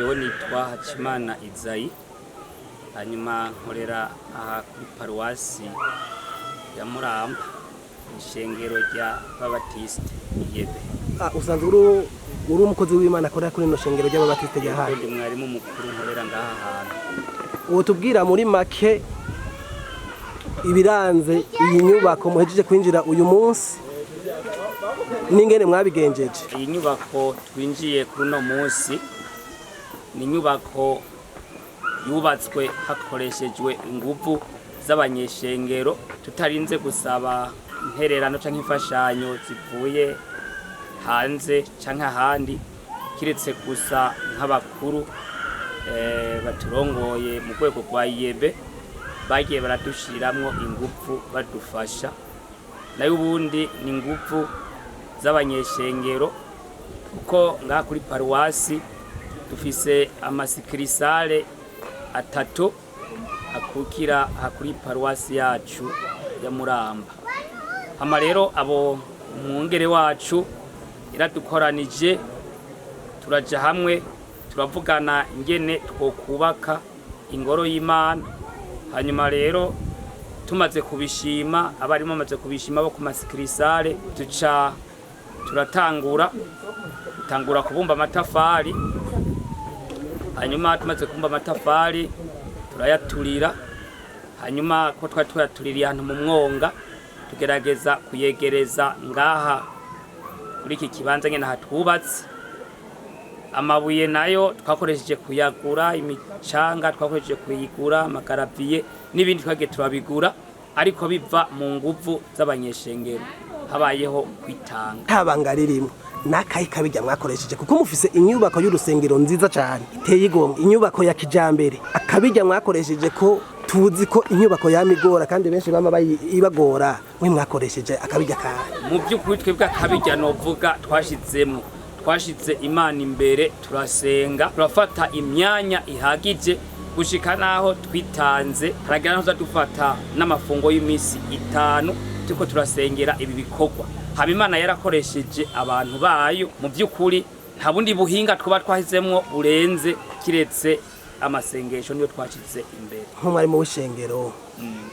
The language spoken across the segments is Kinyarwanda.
jewe nitwa Hakimana Izayi hanyuma nkorera aha kuri paruwasi ya Muramba ishengero rya Baptiste yebe. Usanzwe uri umukozi w'Imana akorera kuri no shengero rya Baptiste rya hayi. Ndi mwarimu mukuru nkorera ngaha hantu. Uwo tubwira muri make ibiranze iyi nyubako muhejeje kwinjira uyu munsi ningene mwabigenjeje. Iyi nyubako twinjiye kuri no munsi ni nyubako yubatswe hakoreshejwe inguvu z'abanyeshengero tutarinze gusaba intererano canke imfashanyo zivuye hanze canke ahandi kiretse gusa nk'abakuru baturongoye mu rwego rwa yebe bagiye baradushiramwo inguvu badufasha nayo ubundi ni inguvu z'abanyeshengero kuko ngaha kuri paruwasi dufise amasikirisale atatu akukira kuri paruwasi yacu ya Muramba. Hama rero abo umwungere wacu iradukoranije turaja hamwe turavugana ingene twokubaka ingoro y'Imana. Hanyuma rero tumaze kubishima abarimo amaze kubishima bo ku masikirisale turatangura kubumba amatafari. Hanyuma tumaze kumba amatafari turayaturira. Hanyuma ko twatuririye ahantu mu mwonga tugerageza kuyegereza ngaha kuri iki kibanza nyene hatubatse. Amabuye nayo twakoresheje kuyagura, imicanga twakoresheje kuyigura, amagaraviye n'ibindi twagiye turabigura ariko biva mu nguvu z'abanyeshengero habayeho kwitanga. Tabanga ririmo nakayi kabijya mwakoresheje kuko mufise inyubako y'urusengero nziza cyane iteye igomwe, inyubako ya kijambere. Akabijya mwakoresheje ko tuzi ko inyubako yamigora kandi benshi bama bayibagora, mwe mwakoresheje akabijya kahe? Mu by'ukuri twebwe akabijya novuga twashize Imana imbere, turasenga, turafata imyanya ihagije gushika naho twitanze haragira naho dufata n'amafungo y'imisi 5 tuko turasengera ibi bikorwa. Haba Imana yarakoresheje abantu bayo, mu by'ukuri nta bundi buhinga twaba twahizemwo burenze kiretse amasengesho niyo twashize imbere. Nk'umwarimu w'ishengero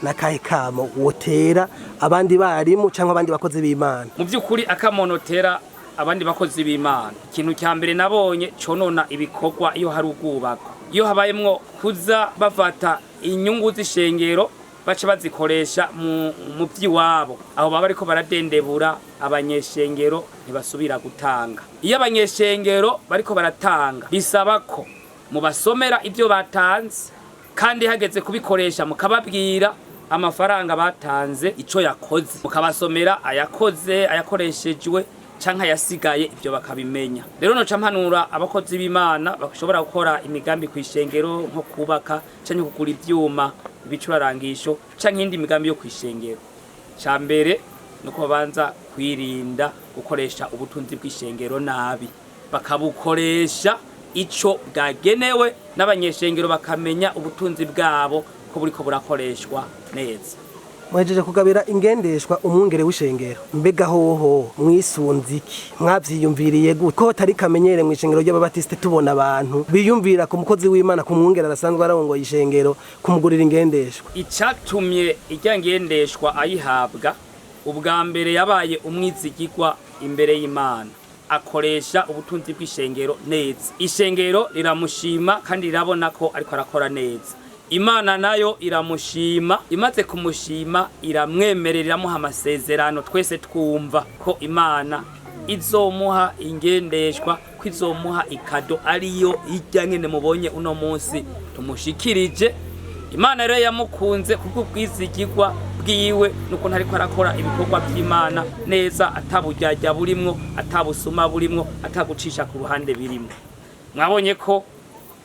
nakahe kamo wotera abandi barimu cyangwa abandi bakozi b'Imana? Mu by'ukuri akamonotera abandi bakozi b'Imana, ikintu cya mbere nabonye conona ibikorwa iyo hari ubwubako, iyo habayemwo kuza bafata inyungu z'ishengero baca bazikoresha mu by'iwabo, aho baba ariko baradendebura abanyeshengero ntibasubira gutanga. Iyo abanyeshengero bariko baratanga bisaba ko mubasomera ibyo batanze kandi hageze kubikoresha mukababwira amafaranga batanze ico yakoze, mukabasomera ayakoreshejwe canka yasigaye ibyo bakabimenya. Rero no campanura abakozi b'Imana bashobora gukora imigambi kwishengero nko kubaka canke kugura ivyuma ibicurarangisho canke indi migambi yo kwishengero. Cambere nuko babanza kwirinda gukoresha ubutunzi bw'ishengero nabi, bakabukoresha ico bwagenewe n'abanyeshengero bakamenya ubutunzi bwabo ko buriko burakoreshwa neza. Mwejeje kugabira ingendeshwa umwungere w'ishengero, mbega hoho mwisunziki mwavyiyumviriye gute ko tari kamenyere mu ishengero ry'Ababatiste tubona abantu biyumvira ku mukozi w'Imana ku mwungere arasanzwe arongoye ishengero kumugurira ingendeshwa? Icatumye ijya ngendeshwa ayihabwa ubwa mbere yabaye umwizigirwa imbere y'Imana, akoresha ubutunzi bw'ishengero neza. Ishengero riramushima kandi rirabona ko ariko arakora neza. Imana nayo iramushima, imaze kumushima iramwemerera, iramuha amasezerano twese twumva ko Imana izomuha ingendeshwa, ko izomuha ikado ariyo ijya nyene mubonye uno munsi tumushikirije. Imana rero yamukunze kuko ubwizigirwa bwiwe nuko ntariko arakora ibikorwa by'Imana neza, atabujyajya burimwo, atabusuma burimwo, atagucisha ku ruhande birimwo. Mwabonye ko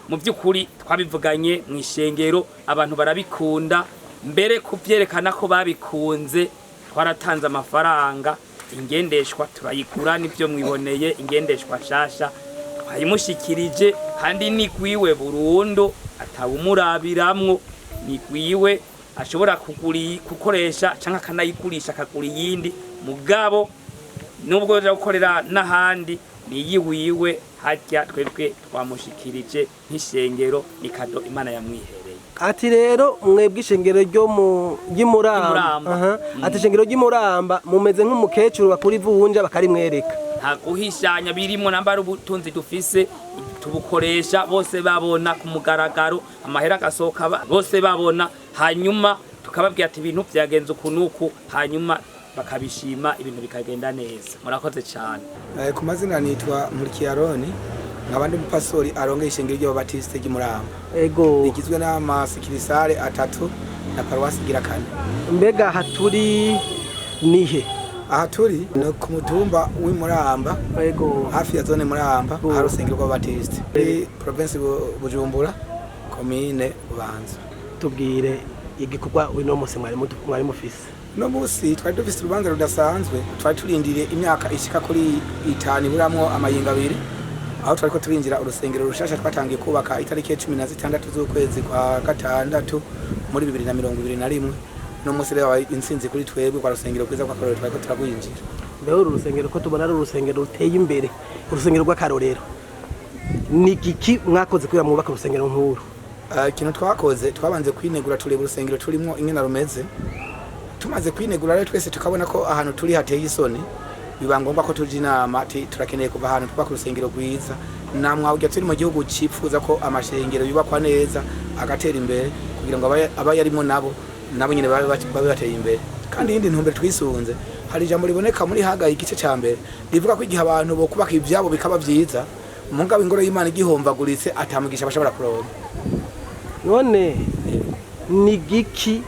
mu by'ukuri twabivuganye mu ishengero abantu barabikunda, mbere kubyerekana ko babikunze twaratanze amafaranga, ingendeshwa turayigura nibyo mwiboneye, ingendeshwa shasha twayimushikirije kandi nigwiwe burundu atawumurabiramwo, nigwiwe ashobora kukoresha canka kanayigurisha akagura yindi mugabo nubwo gukorera n'ahandi niyiwiwe harya twebwe twamushikirije nk'ishengero ikado Imana yamwihereye. Ati rero mwebwe ishengero ryo mu Muramba, ati ishengero ry'Imuramba mumeze nk'umukecuru bakuri ivunja bakarimwereka. Nta guhishanya birimo nambara ubutunzi dufise tubukoresha bose babona ku mugaragaro, amahera gasohoka bose babona, hanyuma tukababwira ati ibintu byagenze ukunuku, hanyuma bakabishima ibintu bikagenda neza. Murakoze cyane. Ku mazina nitwa Murikiyaroni, nkabandi mupastori arongeye ishengero rya Baptiste muramba. Ego. Rigizwe n'amasikirisare 3 na paruwasi gira 4. Mbega haturi nihe? Aha turi no ku mutumba w'Imuramba. Ego. Hafi ya zone Muramba, hari urusengero rwa Baptiste. Province Bujumbura, commune Bubanza. Tubwire igikorwa wino musi mwari mufise. No musi twari dufise urubanza rudasanzwe, twari turindiriye imyaka ishika kuri 5 buramwo amayinga 2. Aho twariko turinjira urusengero rushasha twatangiye kubaka itariki 16 z'ukwezi kwa gatandatu muri 2021. No musi rero insinzi kuri twebwe kwa rusengero kwiza kwa karorero twariko turagwinjira. Mbere urusengero ko tubona ari urusengero ruteye imbere, urusengero rw'akarorero. Ni giki mwakoze kugira mwubaka urusengero nkuru? Ikintu twakoze twabanze kwinegura tureba urusengero turimo ingena rumeze. Tumaze kwinegura rero twese tukabona ko ahantu turi hateye isoni, biba ngombwa ko tuje inama turakeneye kuva ahantu twubaka urusengero rwiza. Namwe ujya turi mu gihugu cipfuza ko amashengero yubakwa neza agatera imbere kugira ngo abayarimo nabo nyine babe bateye imbere. Kandi yindi ntumbere twisunze, hari ijambo riboneka muri Hagayi igice ca mbere rivuga ko igihe abantu bo kubaka ivyabo bikaba vyiza, umugabo ingoro y'Imana igihombaguritse atamugisha bashobora kuronka. None ni giki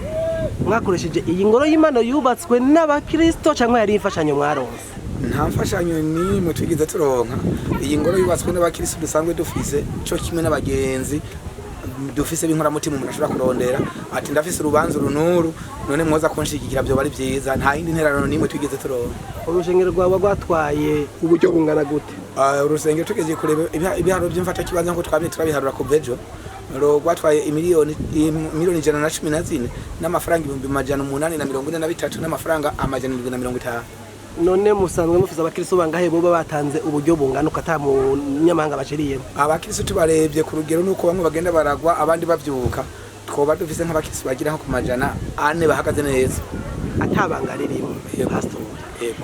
mwakoresheje iyi ngoro y'Imana yubatswe n'abakristo cyangwa yari imfashanyo mwaronse? Nta mfashanyo nimwe twigize turonka. Iyi ngoro yubatswe n'abakristo dusanzwe dufise cyo kimwe n'abagenzi dufise b'inkora mutima umuntu ashobora kurondera ati ndafise urubanza runuru none mwoza kunshigikira byo bari byiza. Nta yindi nterano nimwe twigize turonka. Urusengero rwawe rwatwaye uburyo bungana gute? Urusengero tugeje kureba ibiharo by'imfata kibanza nko twabye turabiharura ku bejo rwatwaye miliyoni 114 n'amafaranga 843 n'amafaranga 750. None musanzwe mufise abakristo bangahe bo batanze uburyo bungana ukata mu nyamanga baciriyemo? Abakristo tubarebye ku rugero nuko bamwe bagenda baragwa abandi bavyuka, twoba dufise nk'abakristo bagira nko ku 400 bahagaze neza atabanga ririmo. Pastor, yego.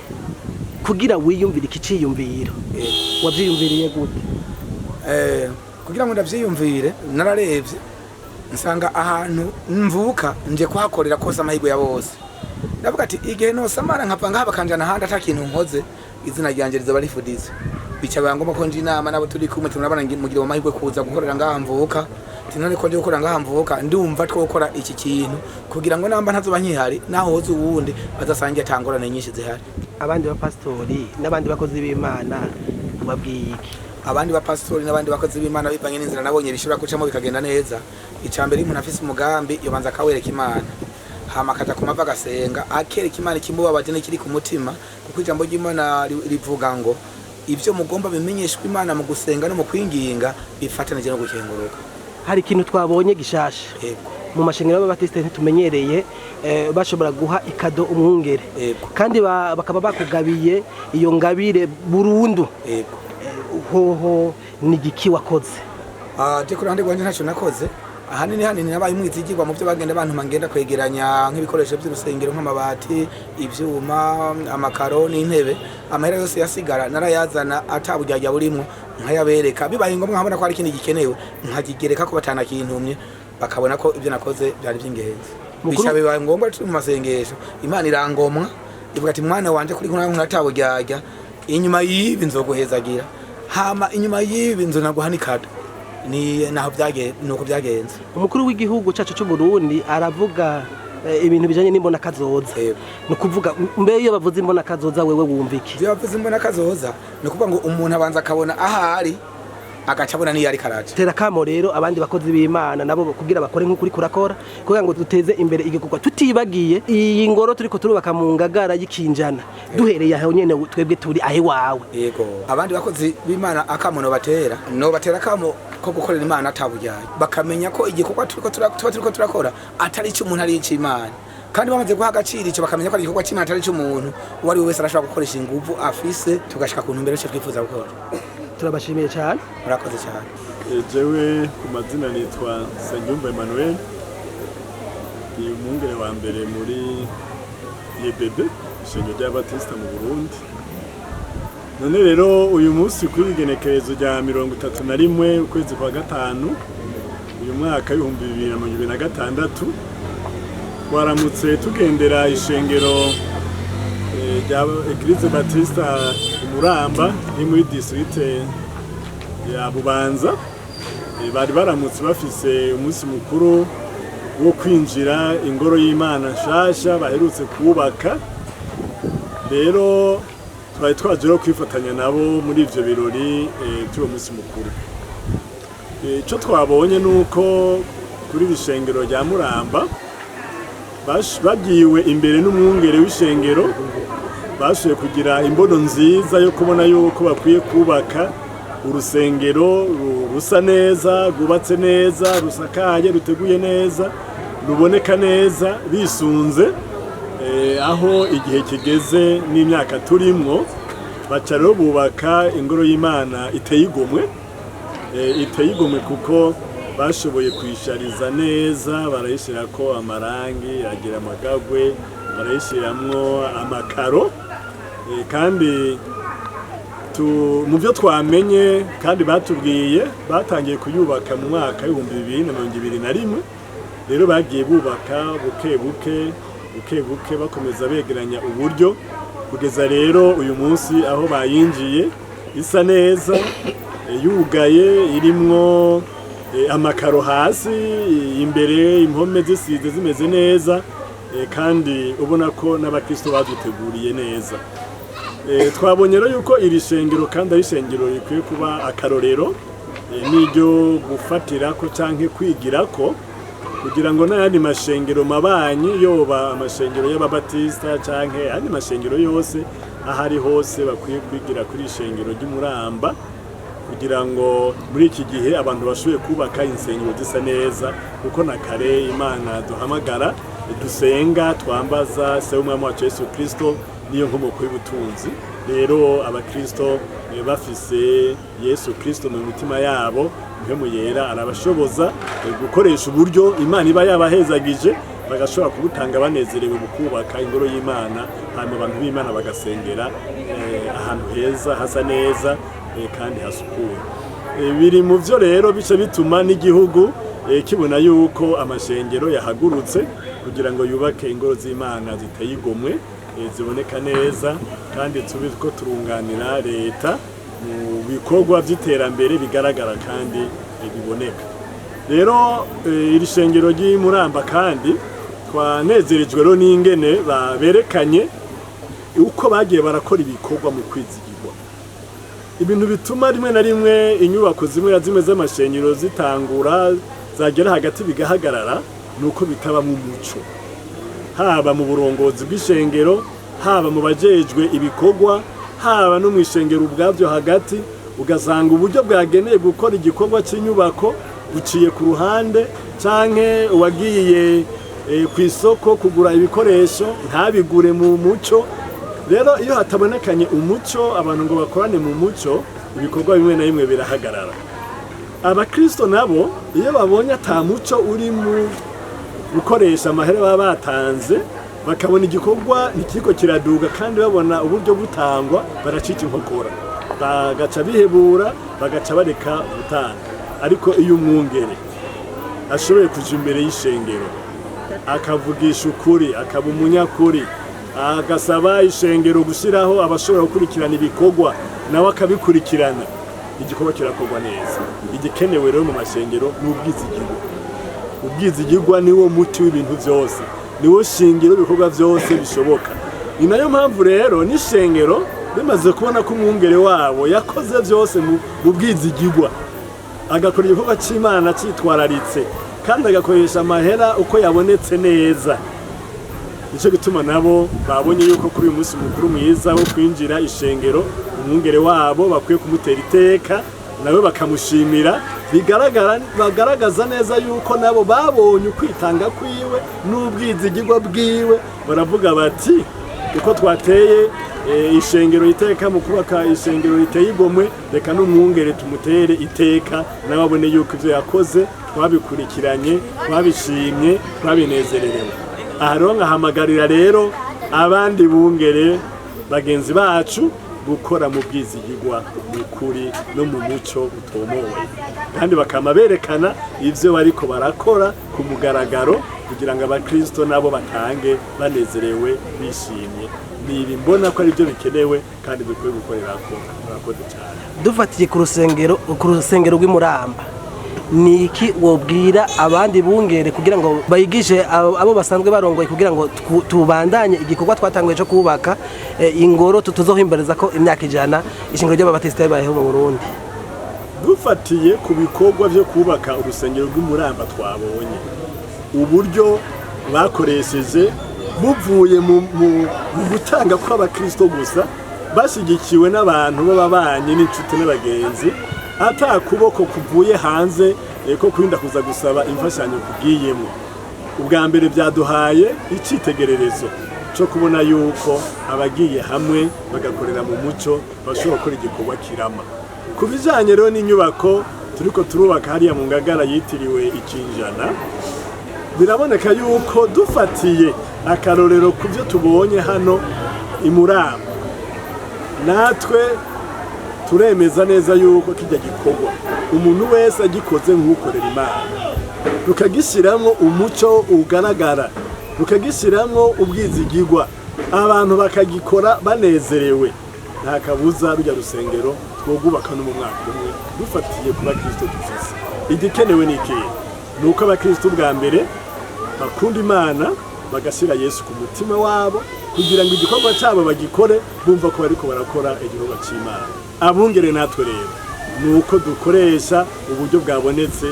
Kugira wiyumvire ikiciyumviro, wavyiyumviriye gute? Kugira ngo ndavyiyumvire nararebye nsanga ahantu mvuka nje kwakorera kose amahirwe ya bose. Ndavuga ati igihe no samara nkapanga haba kanjana handa atakintu nkoze izina ryanje rizoba rifudize. Bica bangoma ko nje inama nabo turi kumwe tunabana mugira amahirwe kuza gukorera ngaha mvuka. Tinone ko nje gukora ngaha mvuka ndumva twokora iki kintu kugira ngo namba ntazoba nkihari naho hoze uwundi bazasangiye tangorane nyinshi zihari. Abandi ba pastori n'abandi bakozi b'Imana babwiye iki? Abandi ba pastori n'abandi bakozi b'Imana bivanye n'inzira nabonye bishobora gucamo bikagenda neza. Icambere umuntu afise umugambi yobanza akawereka Imana, hama akaja kumava gasenga akereka Imana kimubabaje n'ikiri ku mutima, kuko ijambo ry'Imana rivuga ngo ivyo mugomba bimenyeshwa Imana mu gusenga no mu kwinginga bifatanije no gukenguruka. Hari ikintu twabonye gishasha. Yego. Mu mashengero y'Ababatiste ntitumenyereye bashobora guha ikado umwungere. Yego. Kandi bakaba bakugabiye iyo ngabire burundu. Yego. Hoho ni giki wakoze? Je kurande gwanje ntaco nakoze. Hanini nabaye umwizigirwa mu byo bagenda abantu mangenda kwegeranya nk'ibikoresho by'urusengero nk'amabati, ivyuma, amakaro n'intebe. Amahera yose yasigara narayazana atabujyajya burimo nkayabereka. Bibaye ngombwa nkabona ko ari ikindi gikenewe nkagigereka ko batana kintumye bakabona ko ibyo nakoze byari by'ingenzi. Bisha bibaye ngombwa turi mu masengesho Imana irangomwa ivuga ati mwana wanje kuri nkuna atabujyajya inyuma y'ibi nzoguhezagira. Hama inyuma y'ibi nzo naguhanikada. Ni naho byage nuko byagenze. Umukuru w'igihugu cyacu cy'u Burundi aravuga ibintu bijanye n'imbona kazoza. No kuvuga mbe iyo bavuze imbona kazoza wewe wumviki? Iyo bavuze imbona kazoza no kuvuga ngo umuntu abanza akabona ahari agacabona niyo ari karaje. Tera kamo rero abandi bakozi b'Imana nabo kugira bakore nk'ukuri kurakora kugira ngo duteze imbere igikorwa tutibagiye iyi ngoro turiko turubaka mu ngagara y'ikinjana duhereye aho nyene twebwe turi ahe wawe. Yego. Abandi bakozi b'Imana akamono batera kamo ko gukorera Imana atabujyaye bakamenya ko igikorwa turiko turakora atari cyo umuntu ari ic'Imana. Kandi bamaze guha agaciro icyo bakamenya ko ari igikorwa cy'Imana atari cyo umuntu uwari wese arashobora gukoresha inguvu afise tugashika ku ntumbero cyo twifuza gukora. turabashimiye cyane. murakoze cyane. Jewe ku mazina nitwa Sanyumba Emmanuel, ni umwungere wa mbere muri Yebebe ishengero rya Baptiste mu Burundi. None rero uyu munsi kuri igenekerezo rya 31 ukwezi kwa gatanu uyu mwaka 2026 twaramutse tugendera ishengero rya Eglise Baptiste Muramba ni muri district ya Bubanza. Bari baramutse bafise umunsi mukuru wo kwinjira ingoro y'Imana nshasha baherutse kubaka. Rero twari twaje kwifatanya nabo muri ivyo birori by'uwo munsi mukuru. Ico twabonye nuko kuri ishengero rya Muramba bagiwe imbere n'umwungere w'ishengero, bashoboye kugira imbono nziza yo kubona yuko bakwiye kubaka urusengero rusa neza, rwubatse neza, rusakaye, ruteguye neza, ruboneka neza, bisunze aho igihe kigeze n'imyaka turimwo. Baca rero bubaka ingoro y'Imana iteye igomwe kuko bashoboye kwishariza neza, barayishirako amarangi, agira amagagwe, barayishiramwo amakaro, kandi mu byo twamenye kandi batubwiye batangiye kuyubaka mu mwaka 2021. Rero bagiye bubaka buke buke bakomeza begeranya uburyo kugeza rero uyu munsi aho bayinjiye isa neza, yugaye, irimwo amakaro hasi, imbere impome zisize zimeze neza, kandi ubona ko n'abakristo baduteguriye neza. Twabonye rero yuko iri shengero kandi ari shengero rikwiye kuba akarorero n'iryo gufatirako canke kwigirako, kugira ngo n'ayandi mashengero mabanyi yoba amashengero y'ababatista canke andi mashengero yose ahari hose bakwiye kwigira kuri ishengero ry'Umuramba, kugira ngo muri iki gihe abantu bashoboye kubaka insengero zisa neza, kuko na kare Imana duhamagara dusenga twambaza se w'umwami wacu Yesu Kristo niyo nkomoko y'ubutunzi. Rero abakristo bafise Yesu Kristo mu mitima yabo, mpemu yera arabashoboza gukoresha uburyo Imana iba yabahezagije, bagashobora kubutanga banezerewe mu kubaka ingoro y'Imana, hanyuma abantu b'Imana bagasengera ahantu heza hasa neza kandi hasukuye. Biri mu byo rero bice bituma n'igihugu kibona yuko amashengero yahagurutse kugira ngo yubake ingoro z'Imana ziteye igomwe, ziboneka neza, kandi tube ko turunganira leta mu bikorwa by'iterambere bigaragara kandi biboneka. Rero iri shengero ry'Imuramba kandi twanezerejwe rero n'ingene berekanye uko bagiye barakora ibikorwa mu kwizigirwa, ibintu bituma rimwe na rimwe inyubako zimwe z'amashengero zitangura zagera hagati bigahagarara, nuko bitaba mu muco, haba mu burongozi bw'ishengero, haba mu bajejwe ibikorwa, haba no mu ishengero ubwabyo hagati. Ugasanga uburyo bwageneye gukora igikorwa cy'inyubako buciye ku ruhande, canke wagiye ku isoko kugura ibikoresho ntabigure mu muco. Rero iyo hatabonekanye umuco, abantu ngo bakorane mu muco, ibikorwa bimwe na bimwe birahagarara. Abakristo nabo iyo babonye ata muco uri mu gukoresha amahera baba batanze, bakabona igikorwa ntikiko kiraduga kandi babona uburyo butangwa, baracika inkokora, bagaca bihebura, bagaca bareka gutanga. Ariko iyo umwungere ashoboye kuja imbere y'ishengero akavugisha ukuri, akaba umunyakuri, agasaba ishengero gushiraho abashobora gukurikirana ibikorwa, nawe akabikurikirana, igikorwa kirakorwa neza. Igikenewe rero mu mashengero n'ubwizigirwa. Ubwizigirwa niwo muti w'ibintu byose, niwo shingiro ibikorwa byose bishoboka. Ni nayo mpamvu rero n'ishengero bimaze kubona ko umwungere wabo yakoze byose mu bwizigirwa, agakora igikorwa cy'Imana cyitwararitse, kandi agakoresha amahera uko yabonetse neza. Nicyo gituma nabo babonye yuko kuri uyu munsi mukuru mwiza wo kwinjira ishengero, umwungere wabo bakwiye kumutera iteka, nawe bakamushimira. Bagaragaza neza yuko nabo babonye ukwitanga kwiwe n'ubwizigirwa bwiwe, baravuga bati uko twateye ishengero iteka mu kubaka ishengero riteye igomwe, reka n'umwungere tumutere iteka nawe abone yuko ivyo yakoze twabikurikiranye, twabishimye, twabinezererewe. Aha rero nkahamagarira rero abandi bungere bagenzi bacu gukora mu bwizigirwa, mu kuri no mu muco utomowe, kandi bakama berekana ivyo bariko barakora ku mugaragaro kugira ngo abakristo nabo batange banezerewe bishimye. Nibi mbona ko ari byo bikenewe kandi bikwiye gukorerako. Murakoze cyane. Dufatiye ku rusengero rw'Imuramba, niki wobwira abandi bungere kugira ngo bayigishe abo basanzwe barongoye kugira ngo tubandanye igikorwa twatanguye cyo kubaka ingoro tuzohimbareza ko imyaka 100 ishingiro ry'ababatiste bayeho mu Burundi? Dufatiye ku bikorwa byo kubaka urusengero rw'Imuramba, twabonye uburyo bakoresheje buvuye mu gutanga kw'abakristo gusa, bashyigikiwe n'abantu b'ababanye n'inshuti n'abagenzi, ata kuboko kuvuye hanze ko kurinda kuza gusaba imfashanyo kugiyemo. Ubwa mbere byaduhaye icitegererezo cyo kubona yuko abagiye hamwe bagakorera mu muco bashobora gukora igikorwa kirama. Ku bijanye rero n'inyubako turiko turubaka hariya mu Ngagara yitiriwe ikinjana, biraboneka yuko dufatiye akarorero ku byo tubonye hano Imuramba, natwe turemeza neza yuko kijya gikorwa umuntu wese agikoze nk'ukorera Imana, tukagishiramwo umuco ugaragara, tukagishiramwo ubwizigirwa, abantu bakagikora banezerewe, nta kabuza rujya rusengero twogubaka no mu mwaka umwe dufatiye ku bakristo dufise. Igikenewe ni iki? Nuko abakristo bwa mbere bakunda Imana, bagashyira Yesu ku mutima wabo kugira ngo igikorwa cyabo bagikore bumva ko bariko barakora igikorwa cy'Imana. Abungere natwe rero nuko dukoresha uburyo bwabonetse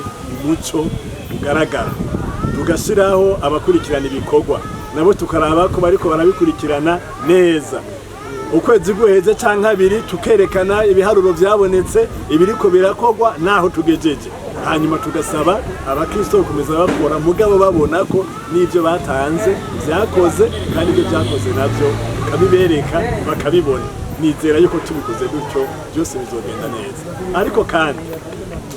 umuco ugaragara, tugashyiraho abakurikirana ibikorwa nabo tukaraba ko bariko barabikurikirana neza. Ukwezi guheze canke abiri tukerekana ibiharuro byabonetse, ibiriko birakorwa naho tugejeje, hanyuma tugasaba abakristo gukomeza bakora mugabo babona ko n'ibyo batanze byakoze, kandi ibyo byakoze nabyo kabibereka bakabibona. Nizera yuko tubikoze gutyo byose bizogenda neza. Ariko kandi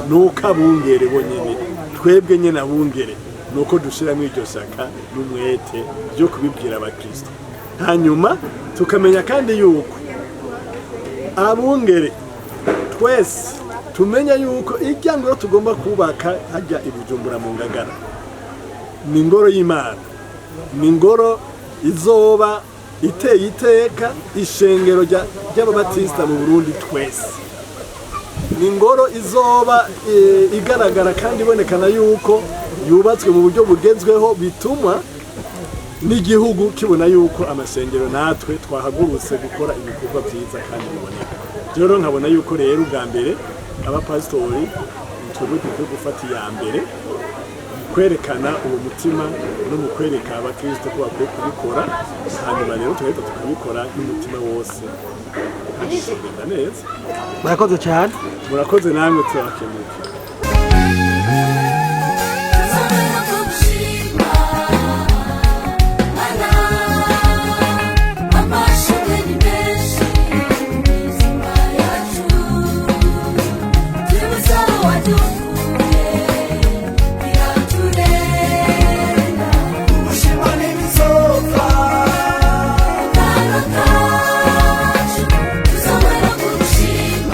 nuko abungere bonyene, twebwe nyene abungere, nuko dushiramo iryo shaka n'umwete byo kubibwira abakristo. Hanyuma tukamenya kandi yuko abungere twese tumenya yuko iryangoro tugomba kubaka hajya i Bujumbura mu Ngagara ni ingoro y'Imana, ni ingoro izoba iteye iteka ishengero ry'ababatista mu Burundi twese, ni ingoro izoba igaragara kandi ibonekana yuko yubatswe mu buryo bugezweho, bituma n'igihugu kibona yuko amasengero natwe twahagurutse gukora ibikorwa byiza kandi biboneka. Rero nkabona yuko rero ubwa mbere abapasitori twebwe dukwiye gufata iya mbere kwerekana uwo mutima no mu kwereka abakristo ko bakwiye kubikora, hanyuma rero tugahita tukabikora n'umutima wose kandi bigenda neza. Murakoze cyane. Murakoze namwe turakemuye.